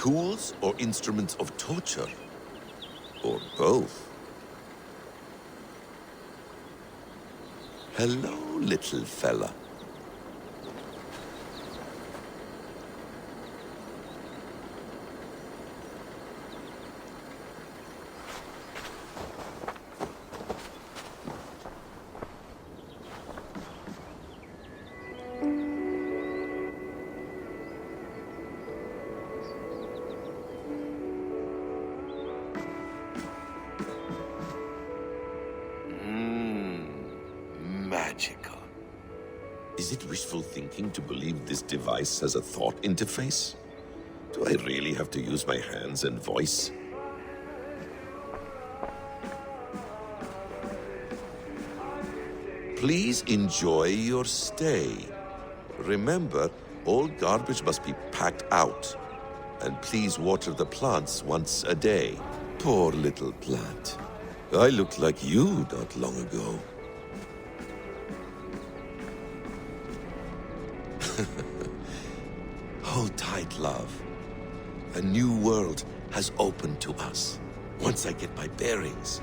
Tools or instruments of torture? Or both? Hello, little fella. Magical. Is it wishful thinking to believe this device has a thought interface? Do I really have to use my hands and voice? Please enjoy your stay. Remember, all garbage must be packed out. And please water the plants once a day. Poor little plant. I looked like you not long ago. Hold tight, love. A new world has opened to us. Once I get my bearings,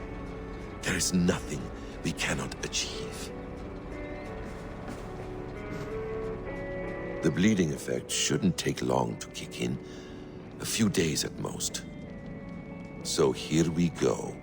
there is nothing we cannot achieve. The bleeding effect shouldn't take long to kick in. A few days at most. So here we go.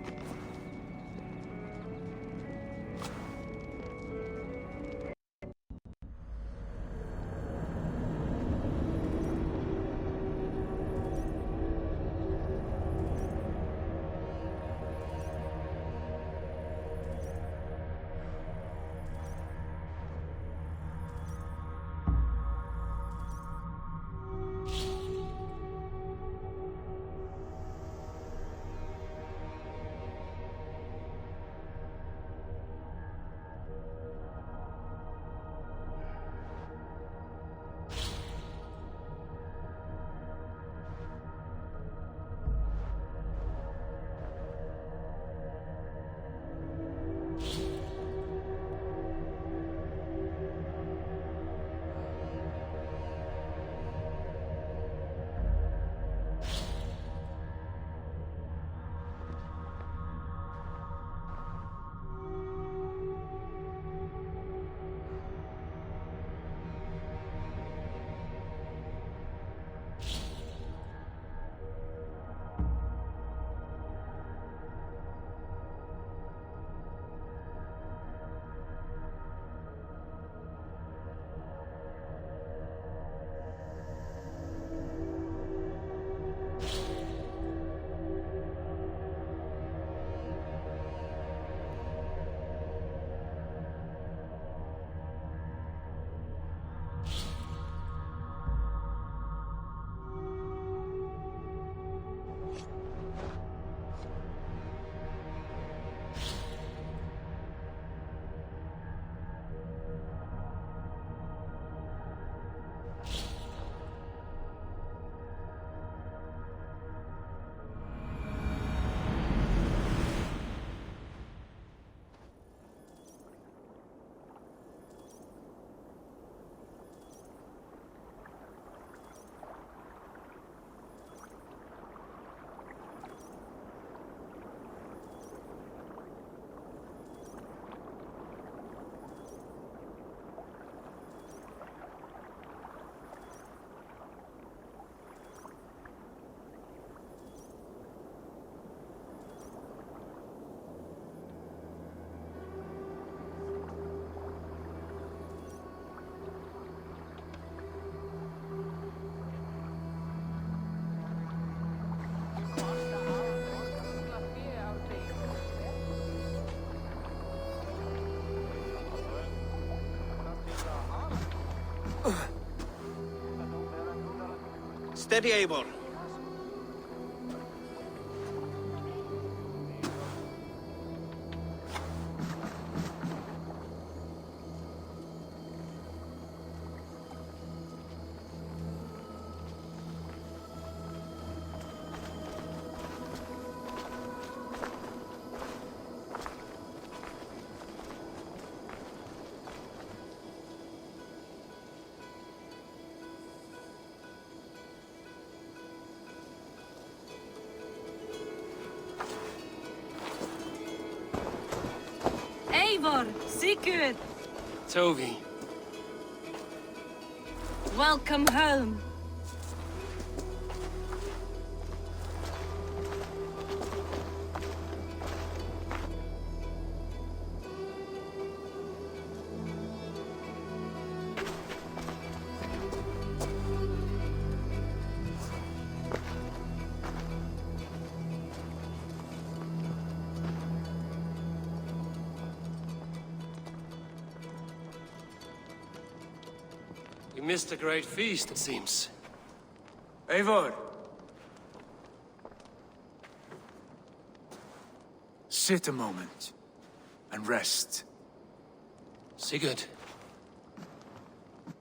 Steady, Eivor. Eivor, Sigurd, Toby. welcome home. We missed a great feast, it seems. Eivor! Sit a moment and rest. Sigurd.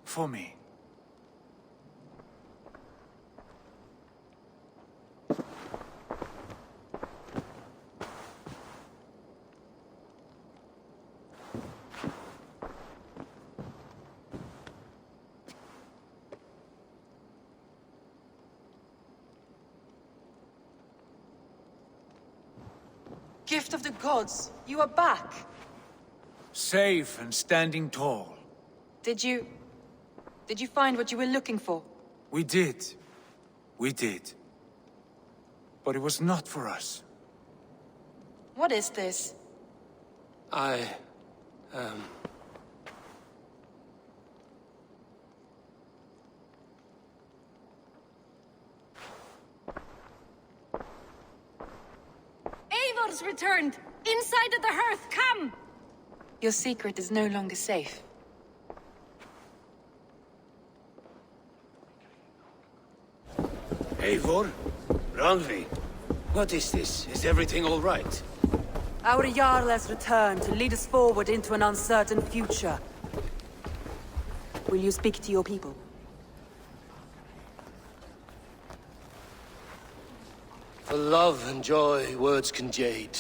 For me. Gift of the gods, you are back. Safe and standing tall. Did you find what you were looking for? We did. We did. But it was not for us. What is this? Eivor's returned! Inside of the hearth, come! Your secret is no longer safe. Eivor? Randvi? What is this? Is everything all right? Our Jarl has returned to lead us forward into an uncertain future. Will you speak to your people? For love and joy, words can jade.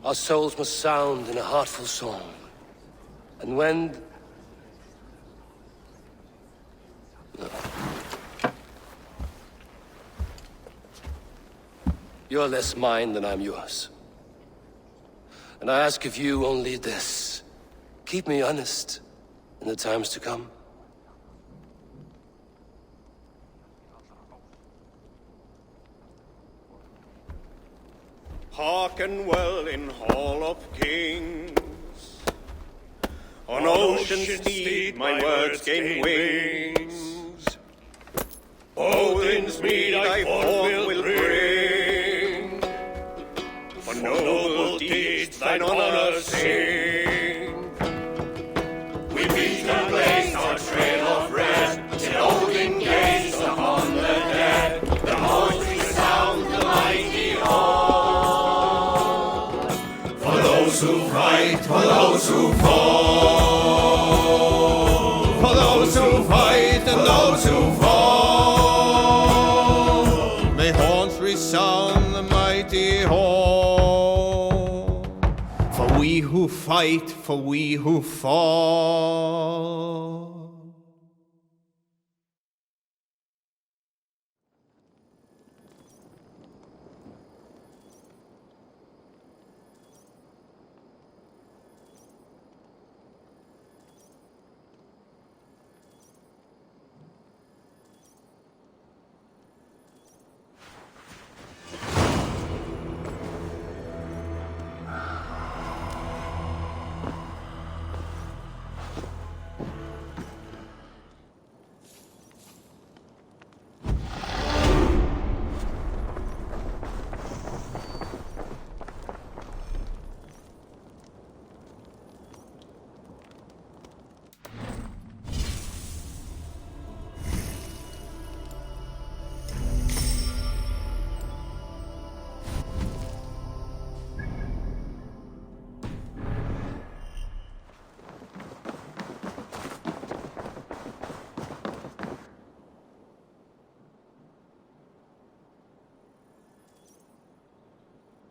Our souls must sound in a heartful song. And when... You're less mine than I'm yours. And I ask of you only this. Keep me honest in the times to come. Hearken well in Hall of Kings. On ocean's steed my words gain wings. Odin's mead I forth will bring. For noble deeds thine honor sing. We beat and blaze our trail of red, till Odin gazed upon the dead. The voice resound the mighty hall. For those who fight, for those who fall. For those who fight and those who fall. May horns resound the mighty hall. For we who fight, for we who fall.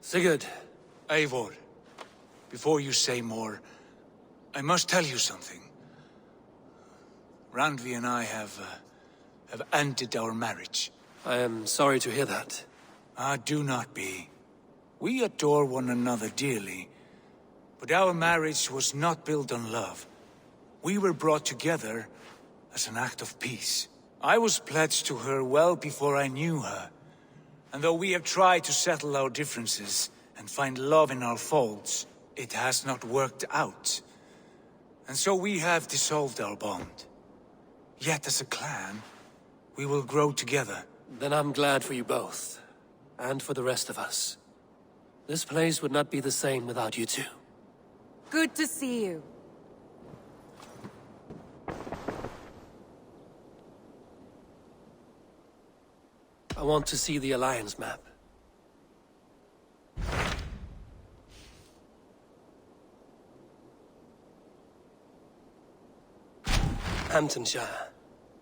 Sigurd. Eivor, before you say more, I must tell you something. Randvi and I have ended our marriage. I am sorry to hear that. Ah, do not be. We adore one another dearly, But our marriage was not built on love. We were brought together as an act of peace. I was pledged to her well before I knew her. And though we have tried to settle our differences and find love in our faults, it has not worked out. And so we have dissolved our bond. Yet as a clan, we will grow together. Then I'm glad for you both. And for the rest of us. This place would not be the same without you two. Good to see you. I want to see the Alliance map. Hamptonshire,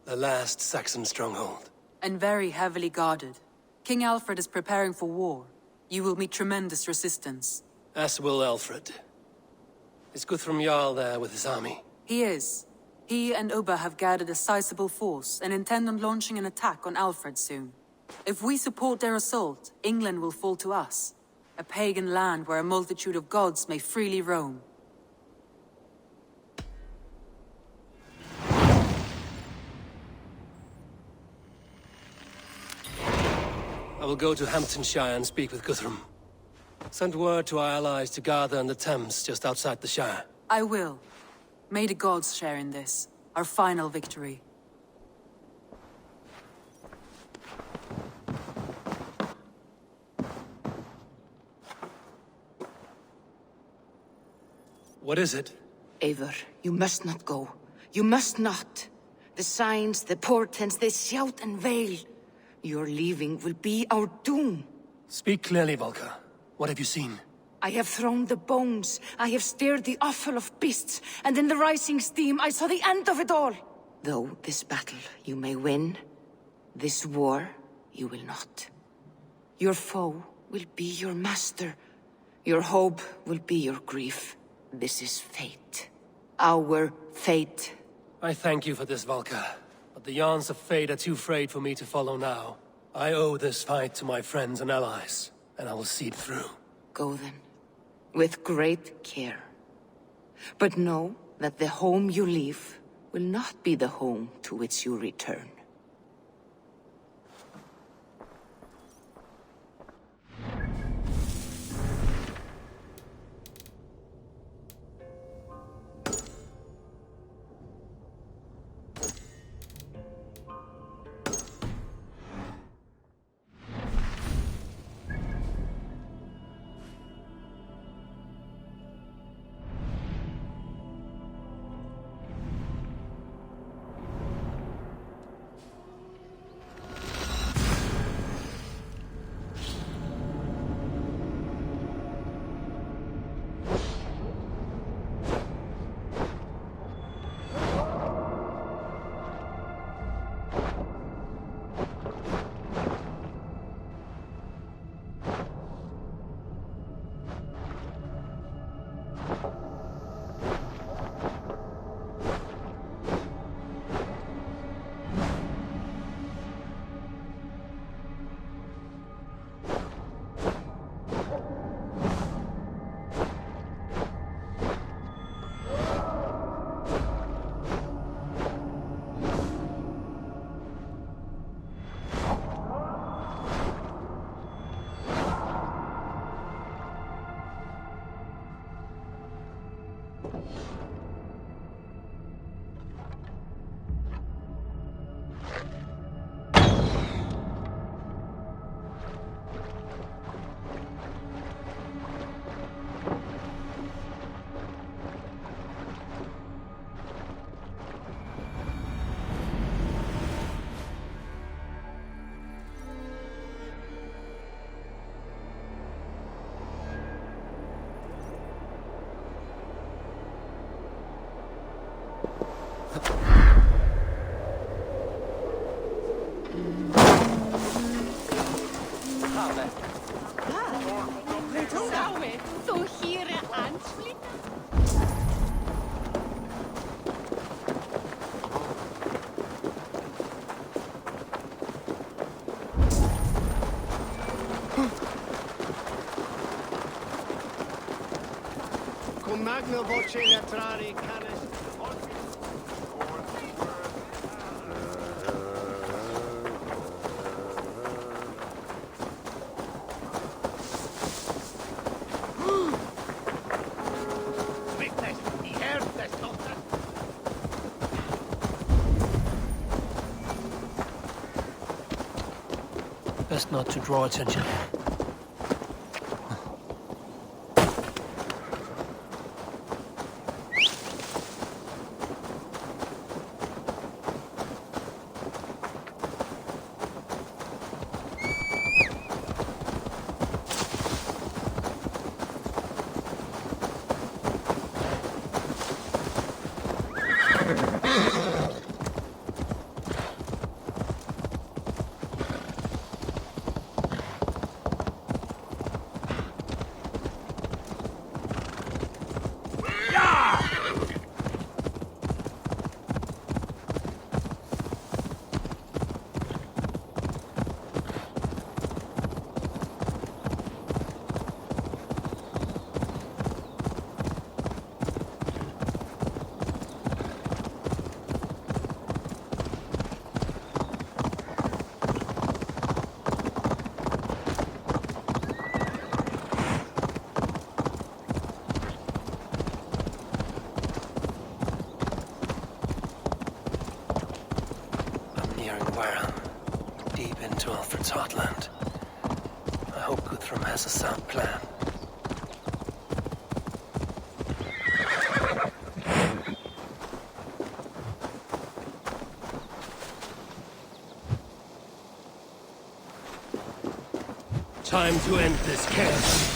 the last Saxon stronghold. And very heavily guarded. King Alfred is preparing for war. You will meet tremendous resistance. As will Alfred. Is Guthrum Jarl there with his army? He is. He and Ubba have gathered a sizable force and intend on launching an attack on Alfred soon. If we support their assault, England will fall to us. A pagan land where a multitude of gods may freely roam. I will go to Hamptonshire and speak with Guthrum. Send word to our allies to gather in the Thames just outside the Shire. I will. May the gods share in this, our final victory. What is it? Eivor, you must not go. You must not. The signs, the portents, they shout and wail. Your leaving will be our doom. Speak clearly, Volker. What have you seen? I have thrown the bones. I have stirred the offal of beasts. And in the rising steam, I saw the end of it all. Though this battle you may win, this war you will not. Your foe will be your master. Your hope will be your grief. This is fate. Our fate. I thank you for this, Volker. But the yarns of fate are too frayed for me to follow now. I owe this fight to my friends and allies, and I will see it through. Go then, with great care. But know that the home you leave will not be the home to which you return. Kom Magna voce latrari canis. Witness, he heard this doctor. Best not to draw attention. Deep into Alfred's heartland. I hope Guthrum has a sound plan. Time to end this camp.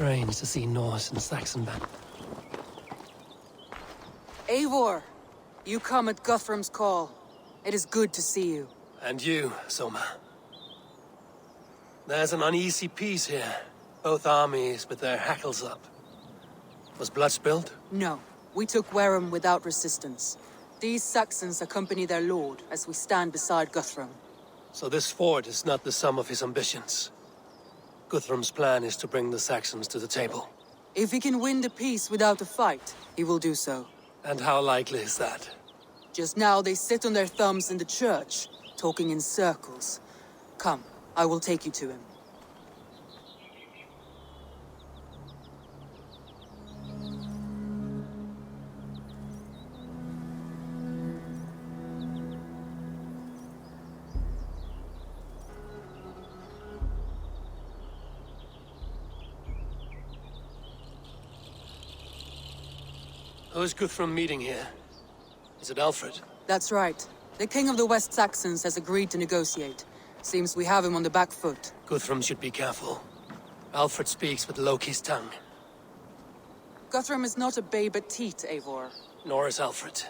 Strange to see Norse and Saxon back. Eivor, you come at Guthrum's call. It is good to see you. And you, Soma. There's an uneasy peace here. Both armies with their hackles up. Was blood spilled? No, we took Wareham without resistance. These Saxons accompany their lord as we stand beside Guthrum. So this fort is not the sum of his ambitions. Guthrum's plan is to bring the Saxons to the table. If he can win the peace without a fight, he will do so. And how likely is that? Just now they sit on their thumbs in the church, talking in circles. Come, I will take you to him. Who is Guthrum meeting here? Is it Alfred? That's right. The king of the West Saxons has agreed to negotiate. Seems we have him on the back foot. Guthrum should be careful. Alfred speaks with Loki's tongue. Guthrum is not a babe at teat, Eivor. Nor is Alfred.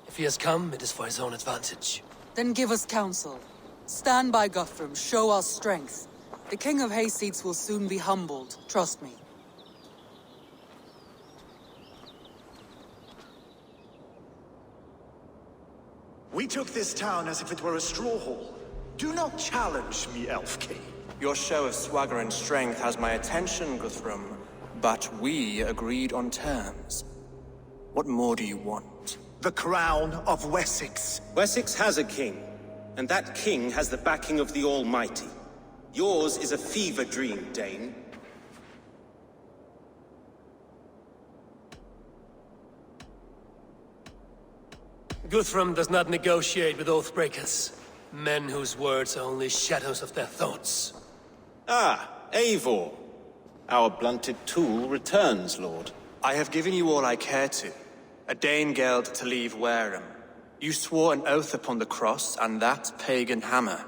If he has come, it is for his own advantage. Then give us counsel. Stand by Guthrum, show our strength. The king of Hayseeds will soon be humbled, trust me. We took this town as if it were a straw hall. Do not challenge me, Elf King. Your show of swagger and strength has my attention, Guthrum. But we agreed on terms. What more do you want? The crown of Wessex. Wessex has a king, and that king has the backing of the Almighty. Yours is a fever dream, Dane. Guthrum does not negotiate with oathbreakers. Men whose words are only shadows of their thoughts. Ah, Eivor. Our blunted tool returns, Lord. I have given you all I care to. A Danegeld to leave Wareham. You swore an oath upon the cross, and that pagan hammer.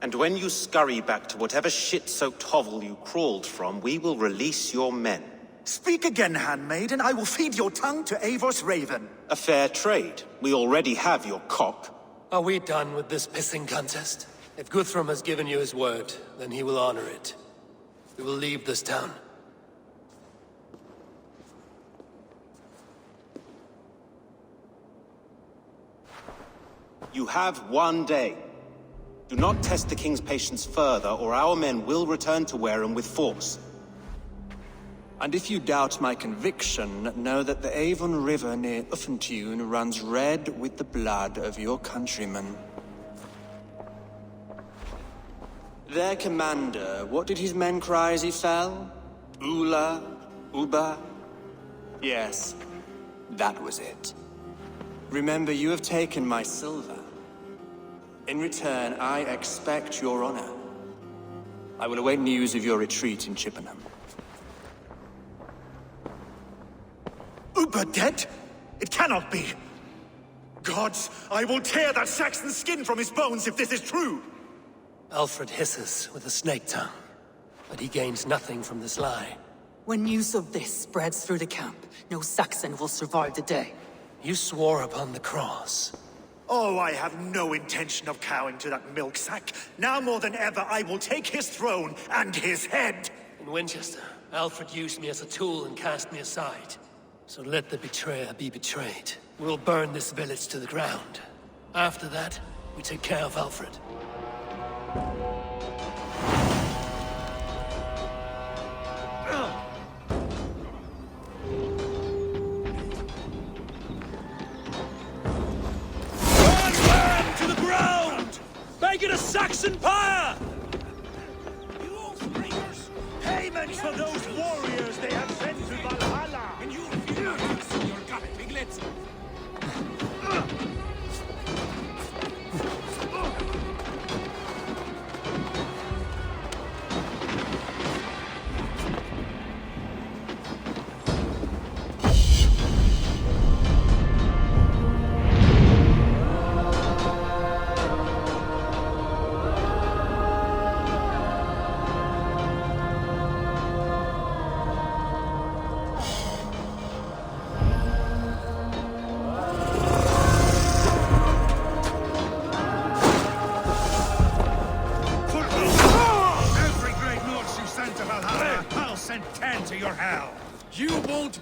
And when you scurry back to whatever shit-soaked hovel you crawled from, we will release your men. Speak again, handmaid, and I will feed your tongue to Eivor's raven. A fair trade. We already have your cock. Are we done with this pissing contest? If Guthrum has given you his word, then he will honor it. We will leave this town. You have 1 day. Do not test the king's patience further, or our men will return to Wareham with force. And if you doubt my conviction, know that the Avon River near Uffentune runs red with the blood of your countrymen. Their commander, what did his men cry as he fell? Ula? Uba? Yes, that was it. Remember, you have taken my silver. In return, I expect your honor. I will await news of your retreat in Chippenham. Uber dead? It cannot be. Gods, I will tear that Saxon's skin from his bones if this is true. Alfred hisses with a snake tongue, but he gains nothing from this lie. When news of this spreads through the camp, no Saxon will survive the day. You swore upon the cross. Oh, I have no intention of cowing to that milk sack. Now more than ever, I will take his throne and his head. In Winchester, Alfred used me as a tool and cast me aside. So let the betrayer be betrayed. We'll burn this village to the ground. After that, we take care of Alfred. Make it a Saxon pyre! You oathbreakers! Payment for those warriors they have sent to Valhalla! And you refuse your gut, piglets! send 10 to your hell. You won't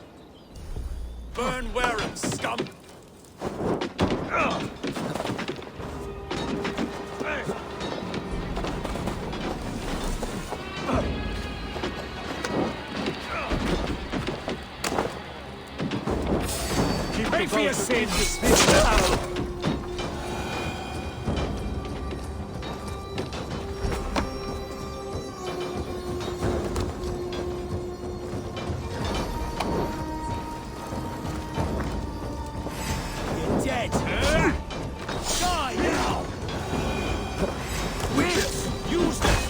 burn Warren, scum! Pay for your sins. You're dead! Die now! Wits! Use this!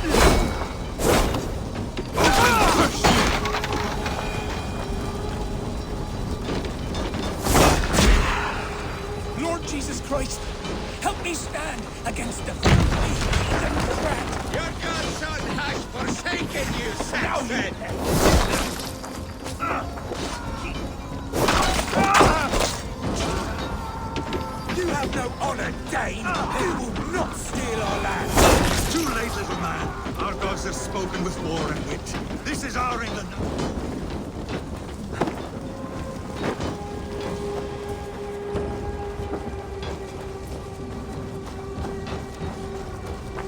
Lord Jesus Christ, help me stand against the filthy heathen crap! Your godson has forsaken you, Saxon! You have no honor, Dane! You will not steal our land! Too late, little man. Our gods have spoken with war and wit. This is our England.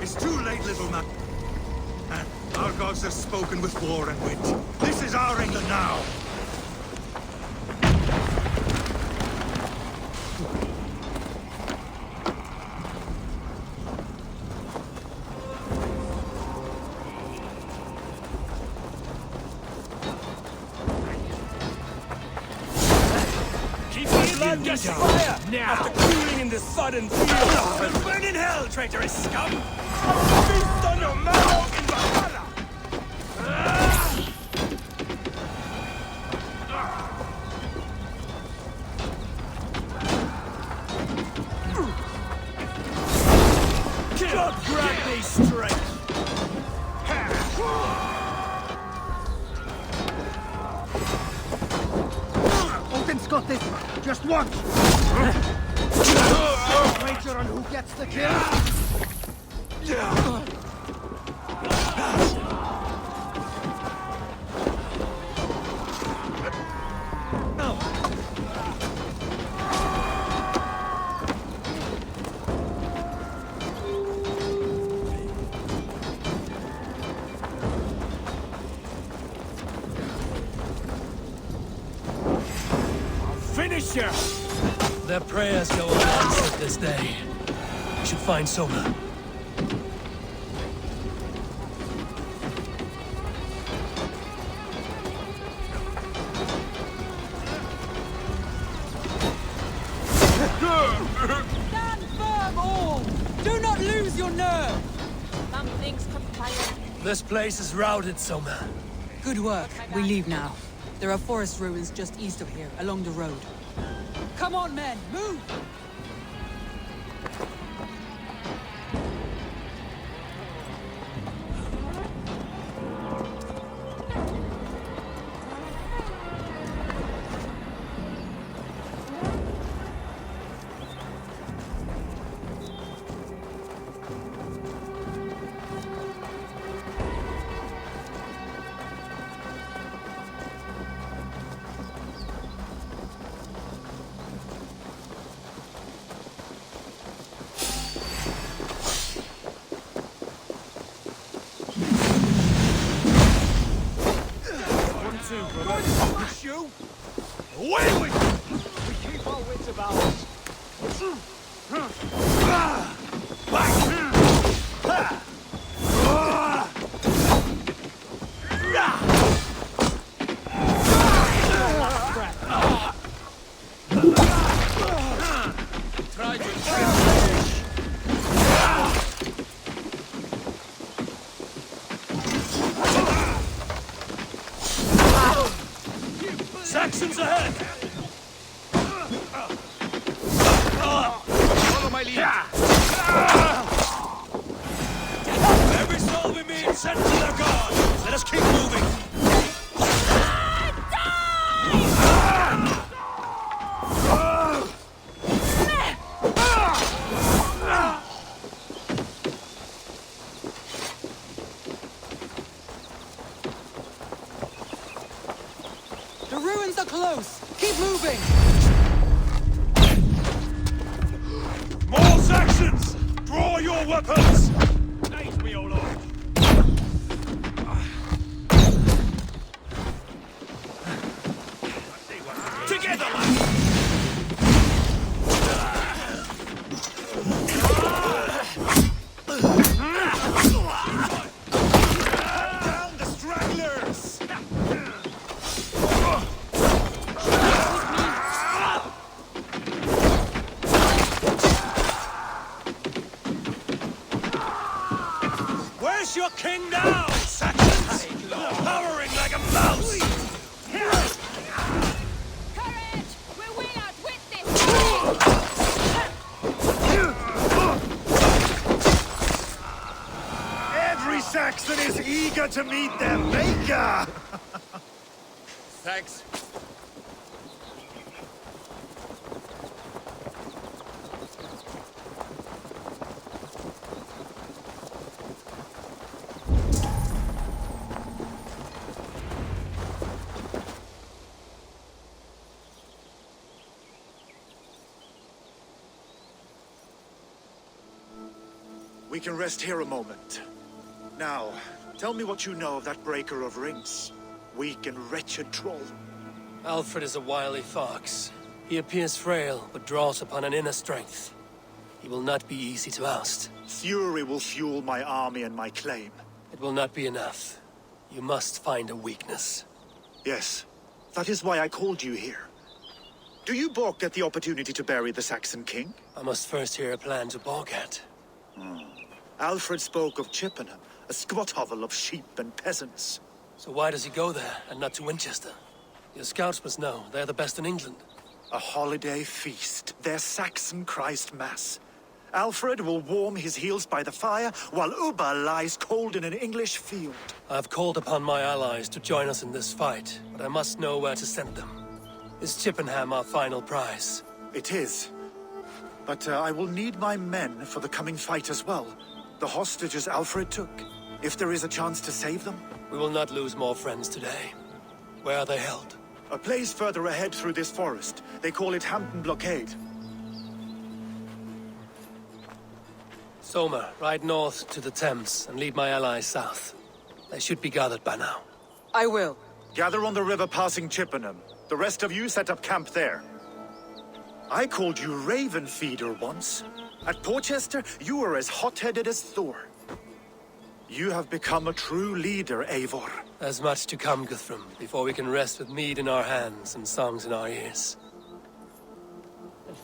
It's too late, little man. Our gods have spoken with war and wit. This is our England now. Keep the blood just fire! Now! After cooling in the sudden field! We'll burn in hell, traitorous scum! Feast on your marrow in Valhalla! God grant me strength! Odin's got this. Just once. Wager on who gets the kill. Finish her! Their prayers go unanswered this day. We should find Soma. Stand firm, all! Do not lose your nerve! Some things could fire. This place is routed, Soma. Good work. We leave now. There are forest ruins just east of here, along the road. Come on, men! Move! Push you! Away with you! We keep our wits about us. Try to Saxons ahead! Follow my lead! Every soul we meet sent to their god! Let us keep moving! ruins are close! Keep moving! More Saxons! Draw your weapons! Aid me, O Lord! Together, lads! Down the stragglers! Where's your king now, Saxons? Powering like a mouse! Courage! We will outwit this! Every Saxon is eager to meet their maker! Thanks. We can rest here a moment. Now, tell me what you know of that breaker of rings. Weak and wretched troll. Alfred is a wily fox. He appears frail, but draws upon an inner strength. He will not be easy to oust. Fury will fuel my army and my claim. It will not be enough. You must find a weakness. Yes, that is why I called you here. Do you balk at the opportunity to bury the Saxon king? I must first hear a plan to balk at. Alfred spoke of Chippenham, a squat hovel of sheep and peasants. So why does he go there, and not to Winchester? Your scouts must know. They're the best in England. A holiday feast, their Saxon Christ Mass. Alfred will warm his heels by the fire, while Ubba lies cold in an English field. I've called upon my allies to join us in this fight, but I must know where to send them. Is Chippenham our final prize? It is. But I will need my men for the coming fight as well. The hostages Alfred took. If there is a chance to save them. We will not lose more friends today. Where are they held? A place further ahead through this forest. They call it Hampton Blockade. Soma, ride north to the Thames and lead my allies south. They should be gathered by now. I will. Gather on the river passing Chippenham. The rest of you set up camp there. I called you Raven Feeder once. At Porchester, you were as hot-headed as Thor. You have become a true leader, Eivor. There's much to come, Guthrum, before we can rest with mead in our hands and songs in our ears.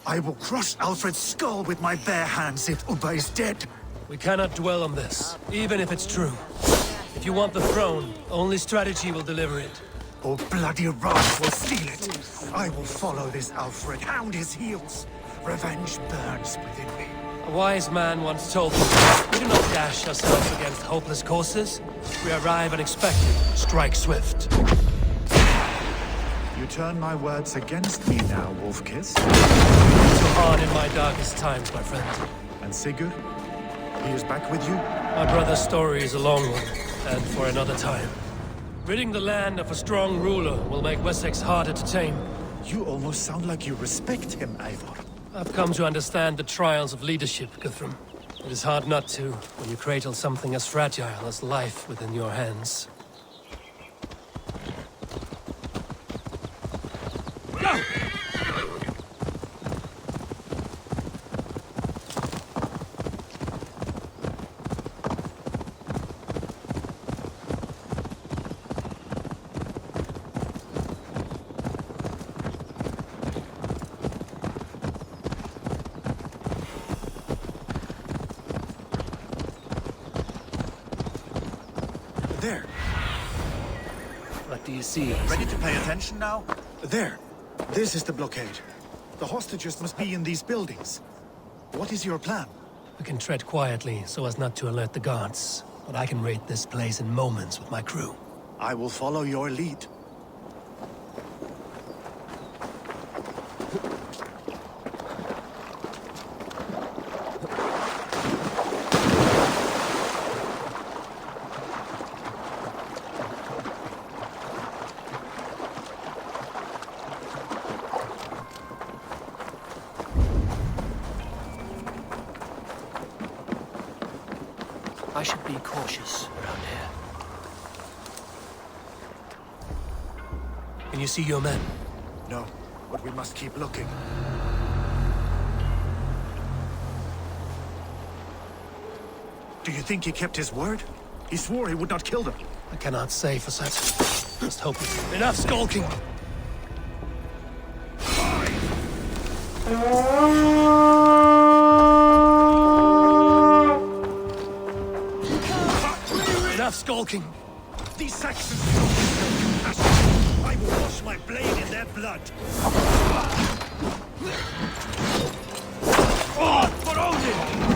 I will crush Alfred's skull with my bare hands if Ubba is dead. We cannot dwell on this, even if it's true. If you want the throne, only strategy will deliver it. Or bloody wrath will steal it. I will follow this Alfred, hound his heels. Revenge burns within me. A wise man once told me, we do not dash ourselves against hopeless courses. We arrive unexpected, strike swift. You turn my words against me now, Wolfkiss. So on in my darkest times, my friend. And Sigurd? He is back with you? My brother's story is a long one, and for another time. Ridding the land of a strong ruler will make Wessex harder to tame. You almost sound like you respect him, Eivor. I've come to understand the trials of leadership, Guthrum. It is hard not to, when you cradle something as fragile as life within your hands. Go! There. What do you see? Ready to pay attention now? There. This is the blockade. The hostages must be in these buildings. What is your plan? We can tread quietly so as not to alert the guards, but I can raid this place in moments with my crew. I will follow your lead. I should be cautious around here. Can you see your men? No, but we must keep looking. Do you think he kept his word? He swore he would not kill them. I cannot say for certain. Just hope it. Enough skulking! Enough skulking! These Saxons show me no compassion. I will wash my blade in their blood. Oh, for Odin!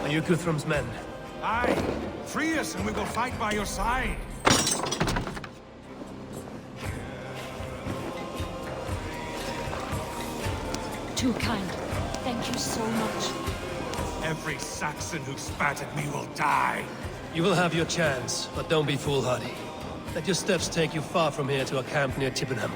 Are you Guthrum's men? Aye. Free us and we will fight by your side. Too kind. Thank you so much. Every Saxon who spat at me will die. You will have your chance, but don't be foolhardy. Let your steps take you far from here to a camp near Chippenham.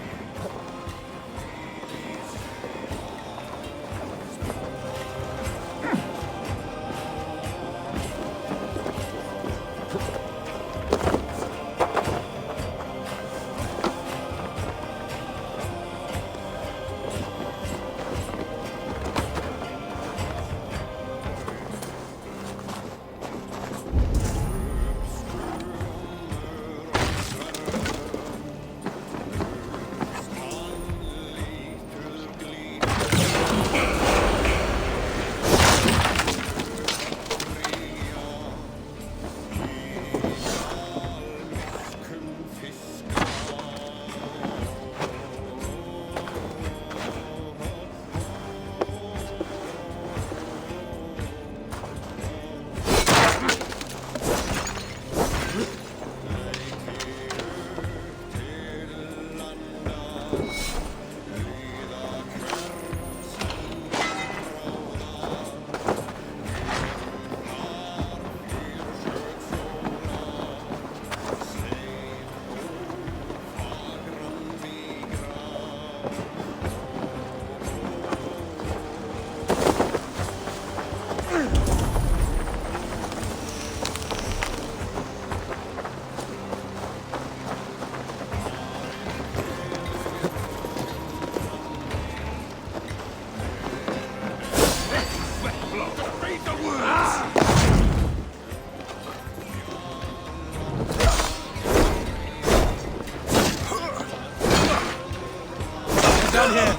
Down here!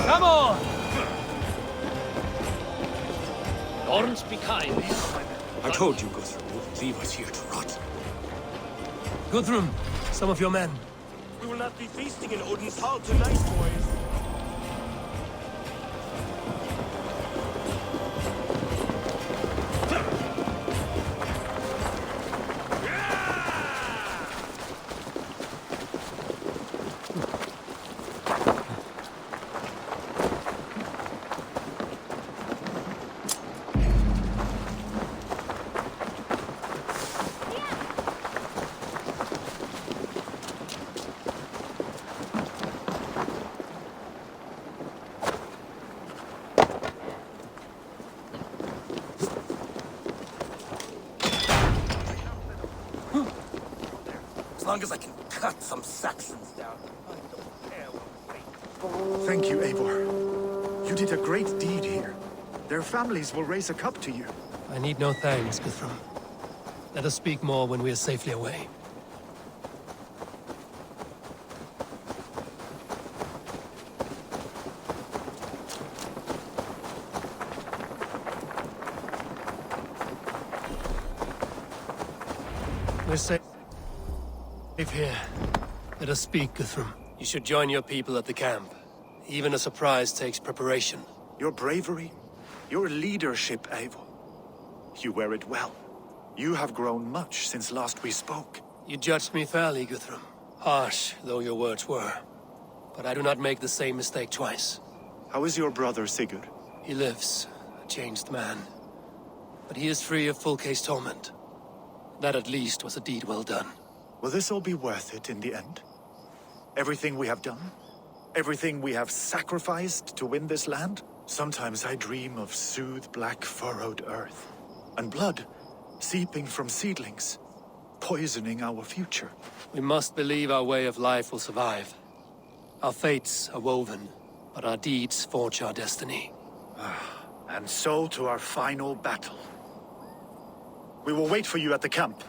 Come on! Don't be kind. I told you, Guthrum, would leave us here to rot. Guthrum, some of your men. We will not be feasting in Odin's hall tonight, boys. long as I can cut some Saxons down. I don't care what Thank you, Eivor. You did a great deed here. Their families will raise a cup to you. I need no thanks, Guthrum. Let us speak more when we are safely away. We're safe here. Let us speak, Guthrum. You should join your people at the camp. Even a surprise takes preparation. Your bravery, your leadership, Eivor. You wear it well. You have grown much since last we spoke. You judged me fairly, Guthrum. Harsh though your words were. But I do not make the same mistake twice. How is your brother, Sigurd? He lives, a changed man. But he is free of full case torment. That at least was a deed well done. Will this all be worth it in the end? Everything we have done? Everything we have sacrificed to win this land? Sometimes I dream of soothed black furrowed earth. And blood seeping from seedlings, poisoning our future. We must believe our way of life will survive. Our fates are woven, but our deeds forge our destiny. And so to our final battle. We will wait for you at the camp.